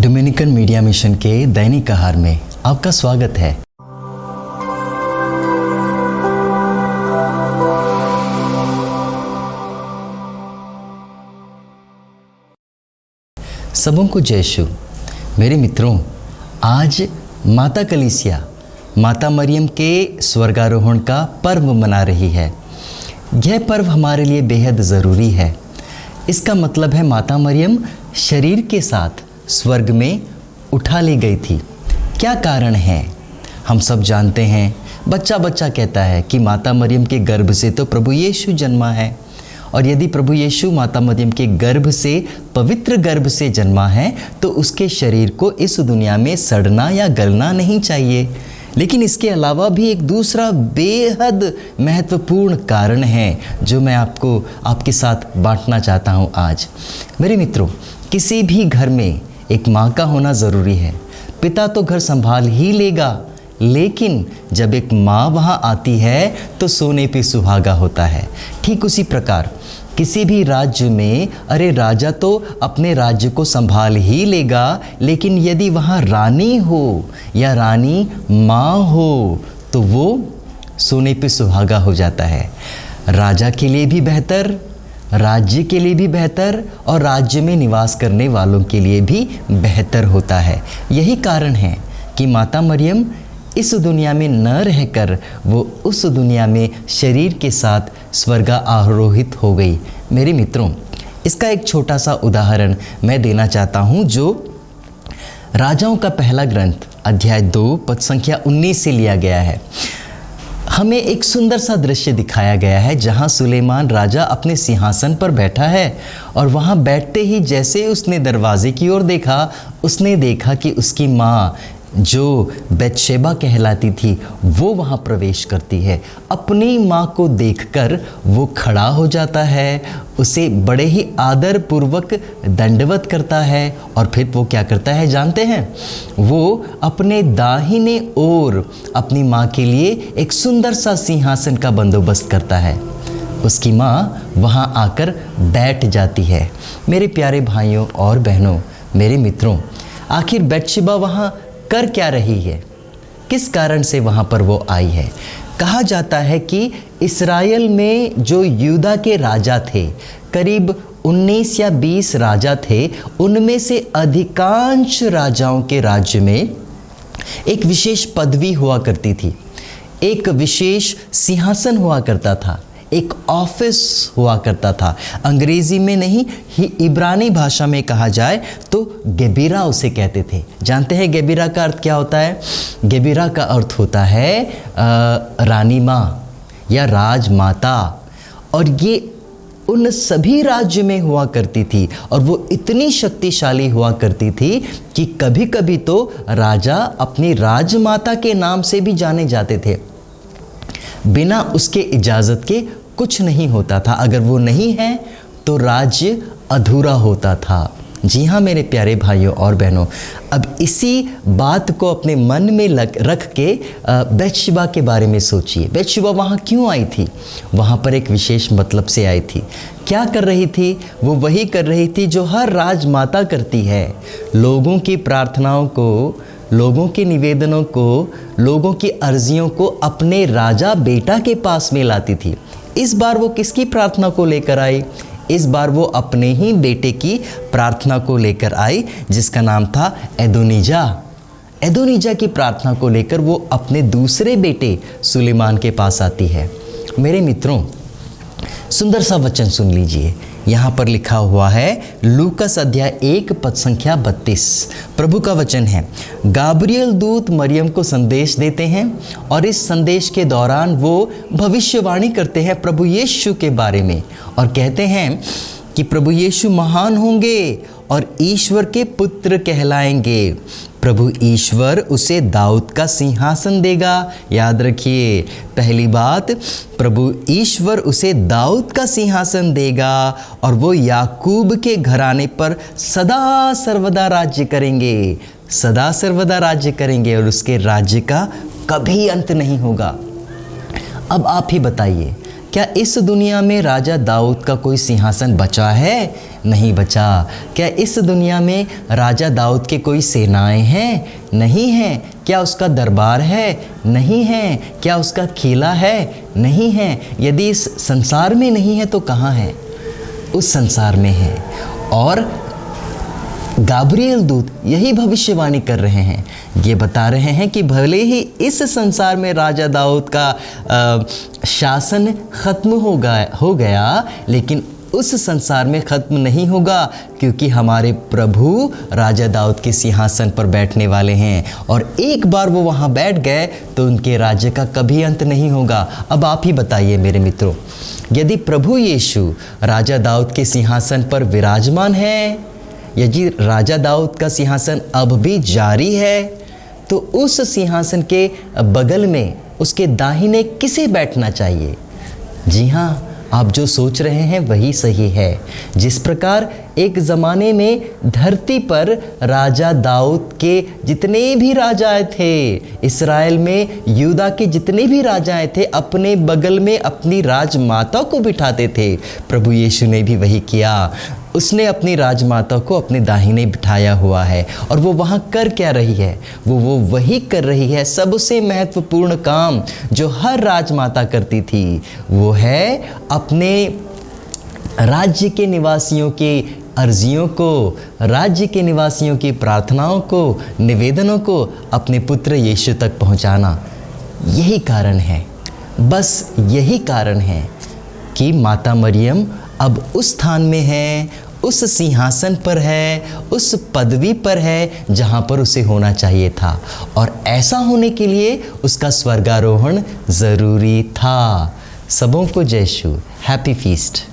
Dominican media mission के दैनिक आहार में आपका स्वागत है। सबों को जय यीशु। मेरे मित्रों, आज माता कलीसिया माता मरियम के स्वर्गारोहण का पर्व मना रही है। यह पर्व हमारे लिए बेहद ज़रूरी है। इसका मतलब है माता मरियम शरीर के साथ स्वर्ग में उठा ली गई थी। क्या कारण है? हम सब जानते हैं, बच्चा बच्चा कहता है कि माता मरियम के गर्भ से तो प्रभु यीशु जन्मा है, और यदि प्रभु यीशु माता मरियम के गर्भ से, पवित्र गर्भ से जन्मा है, तो उसके शरीर को इस दुनिया में सड़ना या गलना नहीं चाहिए। लेकिन इसके अलावा भी एक दूसरा बेहद महत्वपूर्ण कारण है जो मैं आपके साथ बांटना चाहता हूँ आज। मेरे मित्रों, किसी भी घर में एक माँ का होना ज़रूरी है। पिता तो घर संभाल ही लेगा, लेकिन जब एक माँ वहाँ आती है तो सोने पे सुहागा होता है। ठीक उसी प्रकार किसी भी राज्य में राजा तो अपने राज्य को संभाल ही लेगा, लेकिन यदि वहाँ रानी हो या रानी माँ हो तो वो सोने पे सुहागा हो जाता है। राजा के लिए भी बेहतर, राज्य के लिए भी बेहतर, और राज्य में निवास करने वालों के लिए भी बेहतर होता है। यही कारण है कि माता मरियम इस दुनिया में न रहकर वो उस दुनिया में शरीर के साथ स्वर्गा आरोहित हो गई। मेरे मित्रों, इसका एक छोटा सा उदाहरण मैं देना चाहता हूँ, जो राजाओं का पहला ग्रंथ अध्याय 2 पद संख्या 19 से लिया गया है। हमें एक सुंदर सा दृश्य दिखाया गया है जहाँ सुलेमान राजा अपने सिंहासन पर बैठा है, और वहाँ बैठते ही जैसे उसने दरवाजे की ओर देखा, उसने देखा कि उसकी माँ जो बेतशेबा कहलाती थी वो वहाँ प्रवेश करती है। अपनी माँ को देखकर वो खड़ा हो जाता है, उसे बड़े ही आदर पूर्वक दंडवत करता है, और फिर वो क्या करता है जानते हैं? वो अपने दाहिने ओर अपनी माँ के लिए एक सुंदर सा सिंहासन का बंदोबस्त करता है। उसकी माँ वहाँ आकर बैठ जाती है। मेरे प्यारे भाइयों और बहनों, मेरे मित्रों, आखिर बेतशेबा वहाँ कर क्या रही है? किस कारण से वहाँ पर वो आई है? कहा जाता है कि इस्राएल में जो यूदा के राजा थे, करीब 19 या 20 राजा थे, उनमें से अधिकांश राजाओं के राज्य में एक विशेष पदवी हुआ करती थी, एक विशेष सिंहासन हुआ करता था, एक ऑफिस हुआ करता था। अंग्रेजी में नहीं, इब्रानी भाषा में कहा जाए तो गेबिरा उसे कहते थे। जानते हैं गेबिरा का अर्थ क्या होता है? गेबिरा का अर्थ होता है रानी माँ या राजमाता, और ये उन सभी राज्य में हुआ करती थी, और वो इतनी शक्तिशाली हुआ करती थी कि कभी कभी तो राजा अपनी राजमाता के नाम से भी जाने जाते थे। बिना उसके इजाज़त के कुछ नहीं होता था। अगर वो नहीं है तो राज्य अधूरा होता था। जी हाँ मेरे प्यारे भाइयों और बहनों, अब इसी बात को अपने मन में रख के बेतशेबा के बारे में सोचिए। बेतशेबा वहाँ क्यों आई थी? वहाँ पर एक विशेष मतलब से आई थी। क्या कर रही थी? वो वही कर रही थी जो हर राजमाता करती है। लोगों की प्रार्थनाओं को, लोगों के निवेदनों को, लोगों की अर्जियों को अपने राजा बेटा के पास में लाती थी। इस बार वो किसकी प्रार्थना को लेकर आई? इस बार वो अपने ही बेटे की प्रार्थना को लेकर आई, जिसका नाम था एदोनिजा। एदोनिजा की प्रार्थना को लेकर वो अपने दूसरे बेटे सुलेमान के पास आती है। मेरे मित्रों, सुंदर सा वचन सुन लीजिए। यहाँ पर लिखा हुआ है, लूकस अध्याय 1 पद संख्या 32। प्रभु का वचन है, गाब्रियल दूत मरियम को संदेश देते हैं, और इस संदेश के दौरान वो भविष्यवाणी करते हैं प्रभु यीशु के बारे में, और कहते हैं कि प्रभु यीशु महान होंगे और ईश्वर के पुत्र कहलाएंगे। प्रभु ईश्वर उसे दाऊद का सिंहासन देगा। याद रखिए, पहली बात, प्रभु ईश्वर उसे दाऊद का सिंहासन देगा, और वो याकूब के घराने पर सदा सर्वदा राज्य करेंगे, सदा सर्वदा राज्य करेंगे, और उसके राज्य का कभी अंत नहीं होगा। अब आप ही बताइए, क्या इस दुनिया में राजा दाऊद का कोई सिंहासन बचा है? नहीं बचा। क्या इस दुनिया में राजा दाऊद के कोई सेनाएं हैं? नहीं हैं। क्या उसका दरबार है? नहीं है। क्या उसका किला है? नहीं है। यदि इस संसार में नहीं है तो कहाँ है? उस संसार में है। और गाब्रिएल दूत यही भविष्यवाणी कर रहे हैं, ये बता रहे हैं कि भले ही इस संसार में राजा दाऊद का शासन ख़त्म हो गया, लेकिन उस संसार में ख़त्म नहीं होगा, क्योंकि हमारे प्रभु राजा दाऊद के सिंहासन पर बैठने वाले हैं। और एक बार वो वहाँ बैठ गए तो उनके राज्य का कभी अंत नहीं होगा। अब आप ही बताइए मेरे मित्रों, यदि प्रभु यीशु राजा दाऊद के सिंहासन पर विराजमान है, यदि राजा दाऊद का सिंहासन अब भी जारी है, तो उस सिंहासन के बगल में उसके दाहिने किसे बैठना चाहिए? जी हाँ, आप जो सोच रहे हैं वही सही है। जिस प्रकार एक ज़माने में धरती पर राजा दाऊद के जितने भी राजाएं थे, इस्राएल में यूदा के जितने भी राजाएं थे, अपने बगल में अपनी राजमाता को बिठाते थे। प्रभु यीशु ने भी वही किया। उसने अपनी राजमाता को अपने दाहिने बिठाया हुआ है। और वो वहाँ कर क्या रही है? वो वही कर रही है सबसे महत्वपूर्ण काम जो हर राजमाता करती थी। वो है अपने राज्य के निवासियों की अर्जियों को, राज्य के निवासियों की प्रार्थनाओं को, निवेदनों को अपने पुत्र यीशु तक पहुँचाना। यही कारण है, बस यही कारण है कि माता मरियम अब उस स्थान में है, उस सिंहासन पर है, उस पदवी पर है जहाँ पर उसे होना चाहिए था। और ऐसा होने के लिए उसका स्वर्गारोहण ज़रूरी था। सबों को जय यीशु। Happy feast.